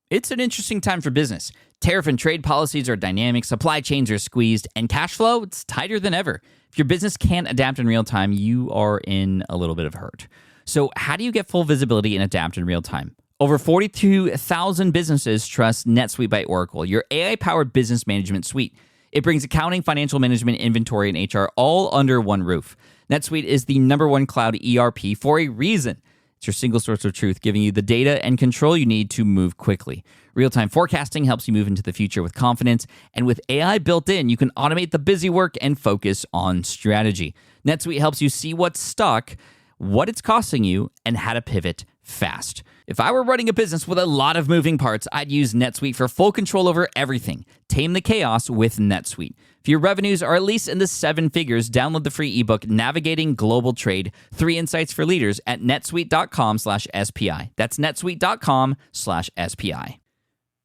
It's an interesting time for business. Tariff and trade policies are dynamic, supply chains are squeezed, and cash flow, it's tighter than ever. If your business can't adapt in real time, you are in a little bit of hurt. So how do you get full visibility and adapt in real time? Over 42,000 businesses trust NetSuite by Oracle, your AI-powered business management suite. It brings accounting, financial management, inventory, and HR all under one roof. NetSuite is the #1 cloud ERP for a reason. It's your single source of truth, giving you the data and control you need to move quickly. Real-time forecasting helps you move into the future with confidence, and with AI built in, you can automate the busy work and focus on strategy. NetSuite helps you see what's stuck, what it's costing you, and how to pivot fast. If I were running a business with a lot of moving parts, I'd use NetSuite for full control over everything. Tame the chaos with NetSuite. If your revenues are at least in the 7 figures, download the free ebook, Navigating Global Trade, 3 Insights for Leaders at netsuite.com/SPI. That's netsuite.com/SPI.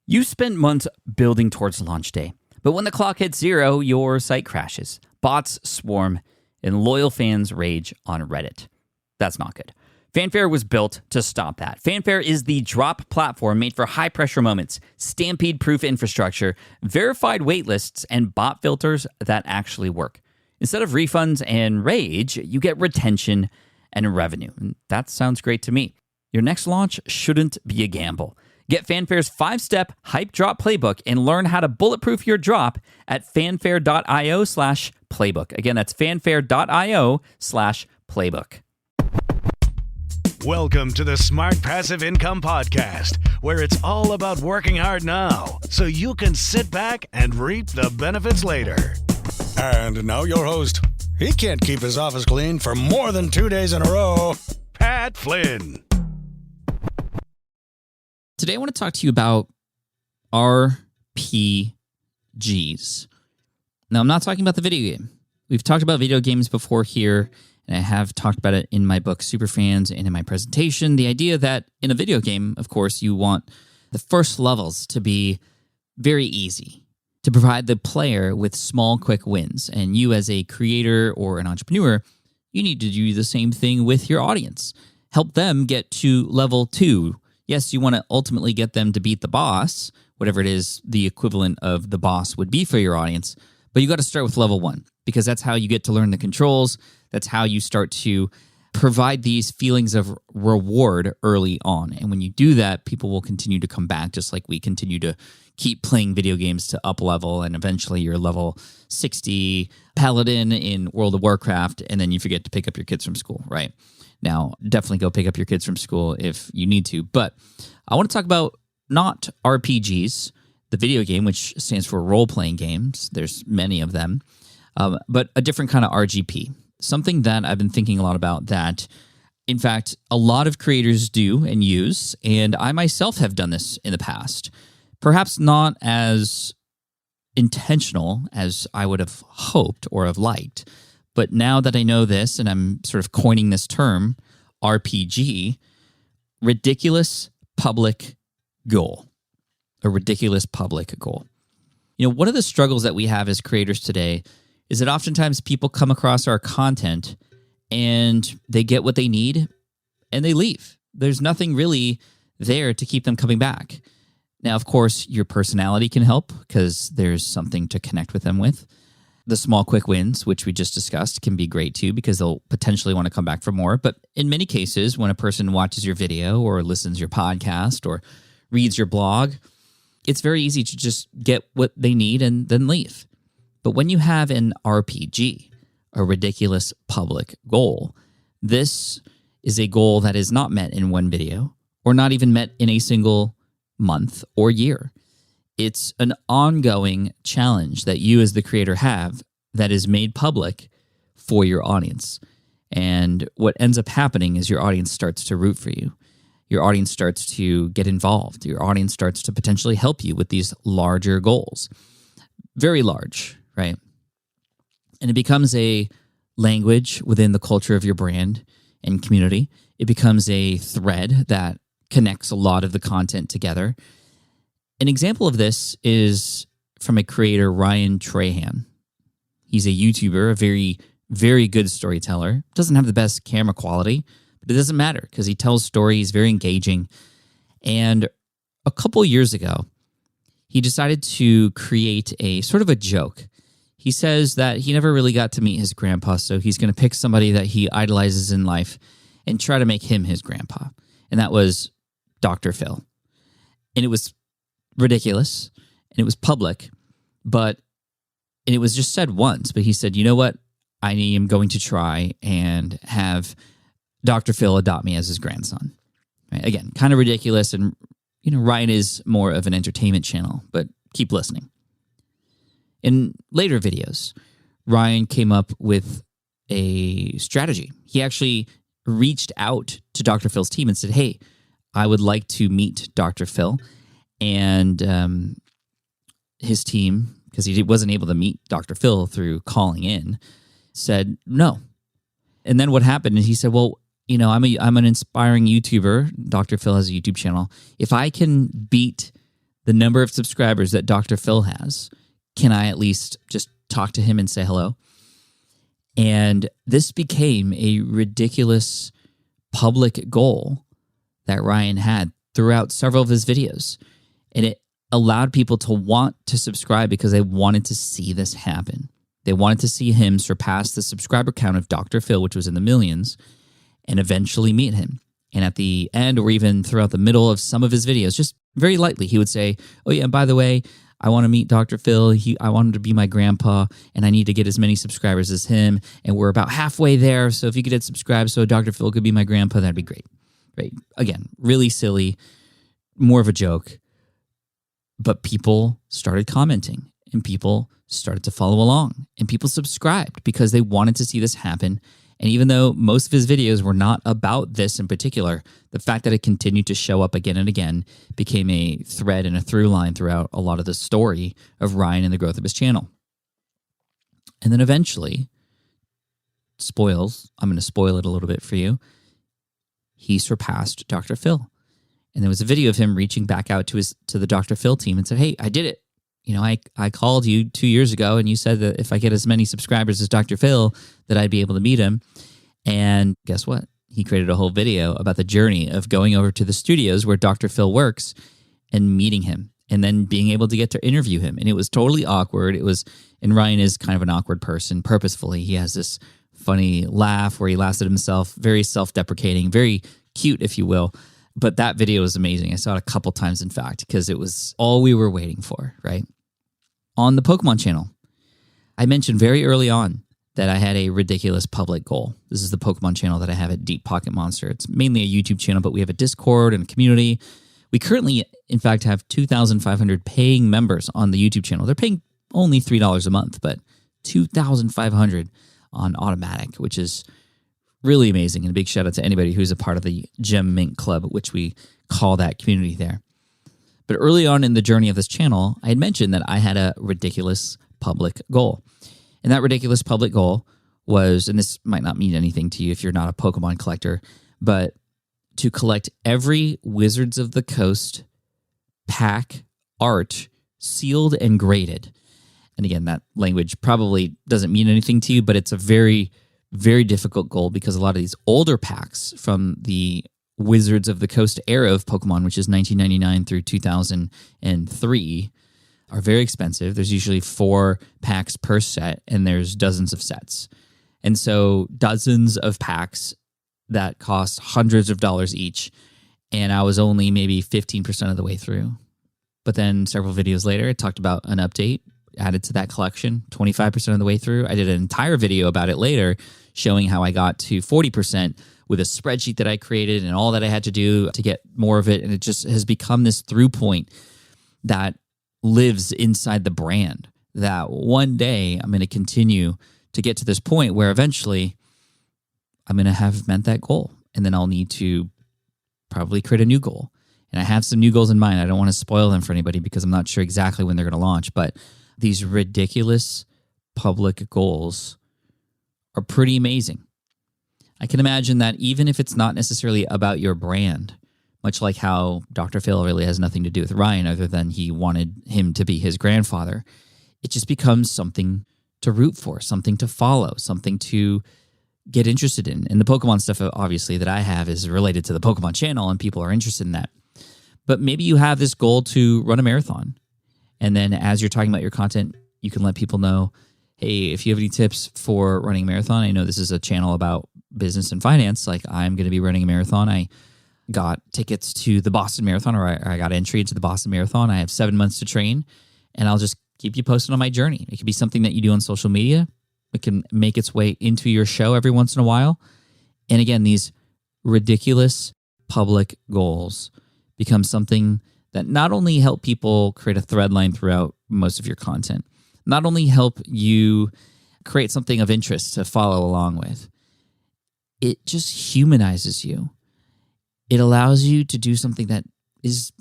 You spent months building towards launch day, but when the clock hits 0, your site crashes. Bots swarm, and loyal fans rage on Reddit. That's not good. Fanfare was built to stop that. Fanfare is the drop platform made for high-pressure moments, stampede-proof infrastructure, verified waitlists, and bot filters that actually work. Instead of refunds and rage, you get retention and revenue. And that sounds great to me. Your next launch shouldn't be a gamble. Get Fanfare's 5-step hype drop playbook and learn how to bulletproof your drop at fanfare.io/playbook. Again, that's fanfare.io/playbook. Welcome to the Smart Passive Income Podcast, where it's all about working hard now so you can sit back and reap the benefits later. And now your host. He can't keep his office clean for more than 2 days in a row. Pat Flynn. Today I want to talk to you about RPGs. Now, I'm not talking about the video game. We've talked about video games before here, and I have talked about it in my book, Superfans, and in my presentation. The idea that in a video game, of course, you want the first levels to be very easy, to provide the player with small, quick wins. And you as a creator or an entrepreneur, you need to do the same thing with your audience. Help them get to level 2. Yes, you want to ultimately get them to beat the boss, whatever it is the equivalent of the boss would be for your audience, but you got to start with level 1 because that's how you get to learn the controls. That's how you start to provide these feelings of reward early on. And when you do that, people will continue to come back, just like we continue to keep playing video games to up level, and eventually you're level 60 paladin in World of Warcraft, and then you forget to pick up your kids from school, right? Now, definitely go pick up your kids from school if you need to. But I want to talk about not RPGs, the video game, which stands for role-playing games. There's many of them, but a different kind of RGP. Something that I've been thinking a lot about that, in fact, a lot of creators do and use, and I myself have done this in the past. Perhaps not as intentional as I would have hoped or have liked, but now that I know this and I'm sort of coining this term, RPG, ridiculous public goal. A ridiculous public goal. You know, one of the struggles that we have as creators today is that oftentimes people come across our content and they get what they need and they leave. There's nothing really there to keep them coming back. Now, of course, your personality can help because there's something to connect with them with. The small, quick wins, which we just discussed, can be great too because they'll potentially want to come back for more. But in many cases, when a person watches your video or listens to your podcast or reads your blog, it's very easy to just get what they need and then leave. But when you have an RPG, a ridiculous public goal, this is a goal that is not met in one video or not even met in a single month or year. It's an ongoing challenge that you as the creator have that is made public for your audience. And what ends up happening is your audience starts to root for you. Your audience starts to get involved. Your audience starts to potentially help you with these larger goals. Very large, right? And it becomes a language within the culture of your brand and community. It becomes a thread that connects a lot of the content together. An example of this is from a creator, Ryan Trahan. He's a YouTuber, a very, very good storyteller. Doesn't have the best camera quality, but it doesn't matter because he tells stories, very engaging. And a couple years ago, he decided to create a sort of a joke. He says that he never really got to meet his grandpa, so he's going to pick somebody that he idolizes in life and try to make him his grandpa. And that was Dr. Phil. And it was ridiculous, and it was public, and it was just said once, but he said, you know what? I am going to try and have Dr. Phil adopt me as his grandson. Right? Again, kind of ridiculous, and Ryan is more of an entertainment channel, but keep listening. In later videos, Ryan came up with a strategy. He actually reached out to Dr. Phil's team and said, hey, I would like to meet Dr. Phil. And his team, because he wasn't able to meet Dr. Phil through calling in, said no. And then what happened is he said, well, I'm an inspiring YouTuber. Dr. Phil has a YouTube channel. If I can beat the number of subscribers that Dr. Phil has, can I at least just talk to him and say hello? And this became a ridiculous public goal that Ryan had throughout several of his videos. And it allowed people to want to subscribe because they wanted to see this happen. They wanted to see him surpass the subscriber count of Dr. Phil, which was in the millions, and eventually meet him. And at the end, or even throughout the middle of some of his videos, just very lightly, he would say, oh yeah, and by the way, I want to meet Dr. Phil. I want him to be my grandpa, and I need to get as many subscribers as him. And we're about halfway there. So if you could hit subscribe so Dr. Phil could be my grandpa, that'd be great. Right? Again, really silly, more of a joke. But people started commenting, and people started to follow along, and people subscribed because they wanted to see this happen. And even though most of his videos were not about this in particular, the fact that it continued to show up again and again became a thread and a through line throughout a lot of the story of Ryan and the growth of his channel. And then eventually, I'm going to spoil it a little bit for you, he surpassed Dr. Phil. And there was a video of him reaching back out to the Dr. Phil team and said, hey, I did it. I called you 2 years ago, and you said that if I get as many subscribers as Dr. Phil, that I'd be able to meet him. And guess what? He created a whole video about the journey of going over to the studios where Dr. Phil works and meeting him, and then being able to get to interview him. And it was totally awkward. And Ryan is kind of an awkward person purposefully. He has this funny laugh where he laughs at himself, very self-deprecating, very cute, if you will. But that video was amazing. I saw it a couple times, in fact, because it was all we were waiting for, right? On the Pokemon channel, I mentioned very early on that I had a ridiculous public goal. This is the Pokemon channel that I have at Deep Pocket Monster. It's mainly a YouTube channel, but we have a Discord and a community. We currently, in fact, have 2,500 paying members on the YouTube channel. They're paying only $3 a month, but 2,500 on automatic, which is really amazing. And a big shout out to anybody who's a part of the Gem Mint Club, which we call that community there. But early on in the journey of this channel, I had mentioned that I had a ridiculous public goal. And that ridiculous public goal was, and this might not mean anything to you if you're not a Pokemon collector, but to collect every Wizards of the Coast pack art sealed and graded. And again, that language probably doesn't mean anything to you, but it's a very, very difficult goal because a lot of these older packs from the Wizards of the Coast era of Pokemon, which is 1999 through 2003, are very expensive. There's usually 4 packs per set, and there's dozens of sets. And so dozens of packs that cost hundreds of dollars each, and I was only maybe 15% of the way through. But then several videos later, I talked about an update added to that collection, 25% of the way through. I did an entire video about it later, showing how I got to 40% with a spreadsheet that I created and all that I had to do to get more of it. And it just has become this through point that lives inside the brand, that one day I'm going to continue to get to this point where eventually I'm going to have met that goal. And then I'll need to probably create a new goal. And I have some new goals in mind. I don't want to spoil them for anybody because I'm not sure exactly when they're going to launch. But these ridiculous public goals are pretty amazing. I can imagine that even if it's not necessarily about your brand, much like how Dr. Phil really has nothing to do with Ryan other than he wanted him to be his grandfather, it just becomes something to root for, something to follow, something to get interested in. And the Pokemon stuff, obviously, that I have is related to the Pokemon channel, and people are interested in that. But maybe you have this goal to run a marathon. And then as you're talking about your content, you can let people know, hey, if you have any tips for running a marathon, I know this is a channel about business and finance. Like, I'm going to be running a marathon. I got tickets to the Boston Marathon, or I got entry into the Boston Marathon. I have 7 months to train, and I'll just keep you posted on my journey. It could be something that you do on social media. It can make its way into your show every once in a while. And again, these ridiculous public goals become something that not only help people create a thread line throughout most of your content, not only help you create something of interest to follow along with, it just humanizes you. It allows you to do something that is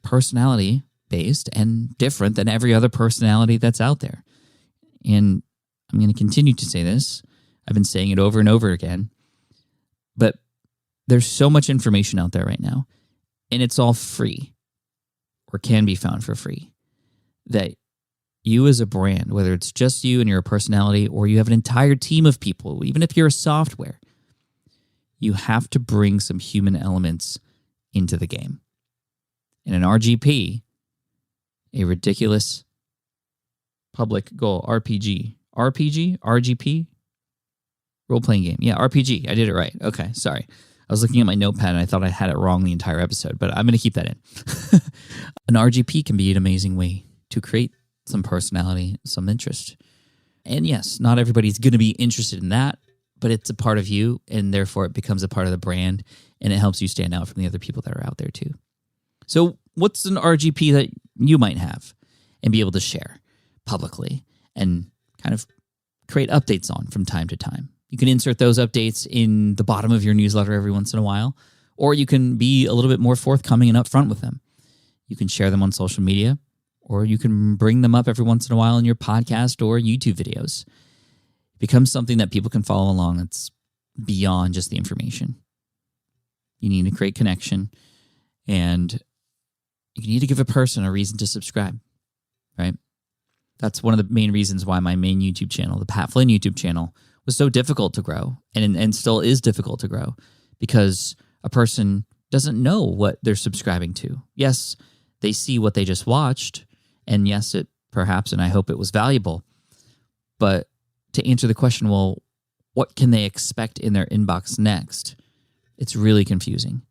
personality based and different than every other personality that's out there. And I'm going to continue to say this. I've been saying it over and over again, but there's so much information out there right now, and it's all free or can be found for free, that you as a brand, whether it's just you and you're a personality or you have an entire team of people, even if you're a software, you have to bring some human elements into the game. And an RGP, a ridiculous public goal, RGP, role-playing game. Yeah, RPG. I did it right. Okay, sorry. I was looking at my notepad and I thought I had it wrong the entire episode, but I'm going to keep that in. An RGP can be an amazing way to create some personality, some interest. And yes, not everybody's going to be interested in that, but it's a part of you, and therefore it becomes a part of the brand, and it helps you stand out from the other people that are out there too. So what's an RGP that you might have and be able to share publicly and kind of create updates on from time to time? You can insert those updates in the bottom of your newsletter every once in a while, or you can be a little bit more forthcoming and upfront with them. You can share them on social media, or you can bring them up every once in a while in your podcast or YouTube videos. It becomes something that people can follow along that's beyond just the information. You need to create connection, and you need to give a person a reason to subscribe, right? That's one of the main reasons why my main YouTube channel, the Pat Flynn YouTube channel, was so difficult to grow and still is difficult to grow, because a person doesn't know what they're subscribing to. Yes, they see what they just watched, and yes, it perhaps, and I hope it was valuable, but to answer the question, well, what can they expect in their inbox next? It's really confusing.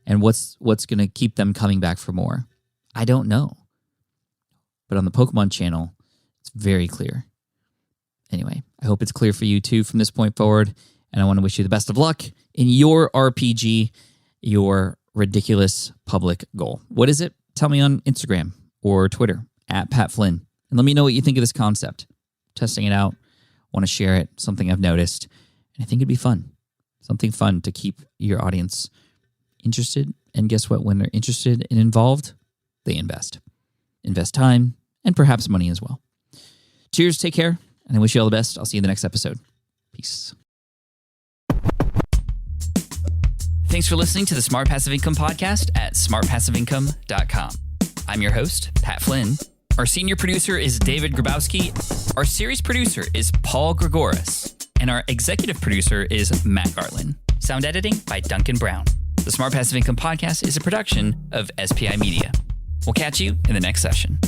And what's going to keep them coming back for more? I don't know. But on the Pokemon channel, it's very clear. Anyway, I hope it's clear for you too from this point forward, and I want to wish you the best of luck in your RPG, your ridiculous public goal. What is it? Tell me on Instagram or Twitter at Pat Flynn, and let me know what you think of this concept. Testing it out, want to share it, something I've noticed, and I think it'd be fun. Something fun to keep your audience interested, and guess what? When they're interested and involved, they invest. Invest time and perhaps money as well. Cheers, take care, and I wish you all the best. I'll see you in the next episode. Peace. Thanks for listening to the Smart Passive Income Podcast at smartpassiveincome.com. I'm your host, Pat Flynn. Our senior producer is David Grabowski. Our series producer is Paul Gregoris. And our executive producer is Matt Gartland. Sound editing by Duncan Brown. The Smart Passive Income Podcast is a production of SPI Media. We'll catch you in the next session.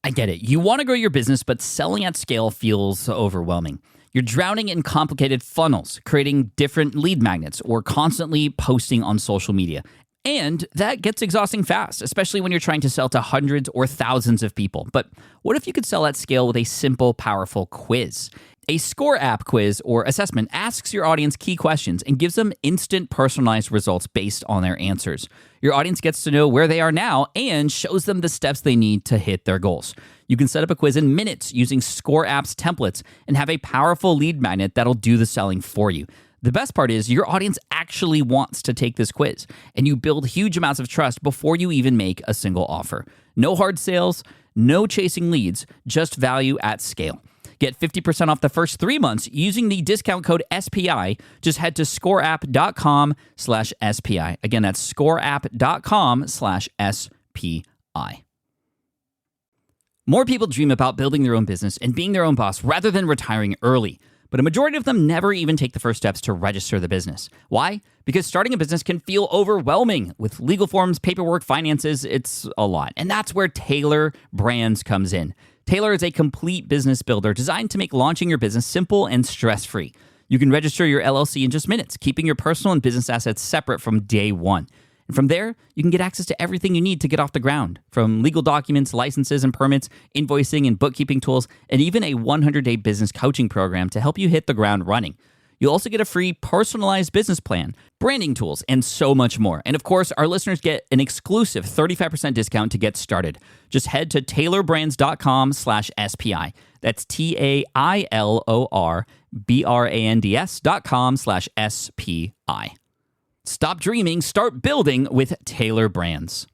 I get it. You want to grow your business, but selling at scale feels overwhelming. You're drowning in complicated funnels, creating different lead magnets, or constantly posting on social media. And that gets exhausting fast, especially when you're trying to sell to hundreds or thousands of people. But what if you could sell at scale with a simple, powerful quiz? A score app quiz or assessment asks your audience key questions and gives them instant personalized results based on their answers. Your audience gets to know where they are now and shows them the steps they need to hit their goals. You can set up a quiz in minutes using Score App's templates and have a powerful lead magnet that'll do the selling for you. The best part is your audience actually wants to take this quiz, and you build huge amounts of trust before you even make a single offer. No hard sales, no chasing leads, just value at scale. Get 50% off the first 3 months using the discount code SPI. Just head to scoreapp.com/SPI. Again, that's scoreapp.com/SPI. More people dream about building their own business and being their own boss rather than retiring early. But a majority of them never even take the first steps to register the business. Why? Because starting a business can feel overwhelming. With legal forms, paperwork, finances, it's a lot. And that's where Taylor Brands comes in. Taylor is a complete business builder designed to make launching your business simple and stress-free. You can register your LLC in just minutes, keeping your personal and business assets separate from day one. And from there, you can get access to everything you need to get off the ground, from legal documents, licenses and permits, invoicing and bookkeeping tools, and even a 100-day business coaching program to help you hit the ground running. You'll also get a free personalized business plan, branding tools, and so much more. And of course, our listeners get an exclusive 35% discount to get started. Just head to taylorbrands.com/SPI. That's TAILORBRANDS.com/SPI. Stop dreaming, start building with Taylor Brands.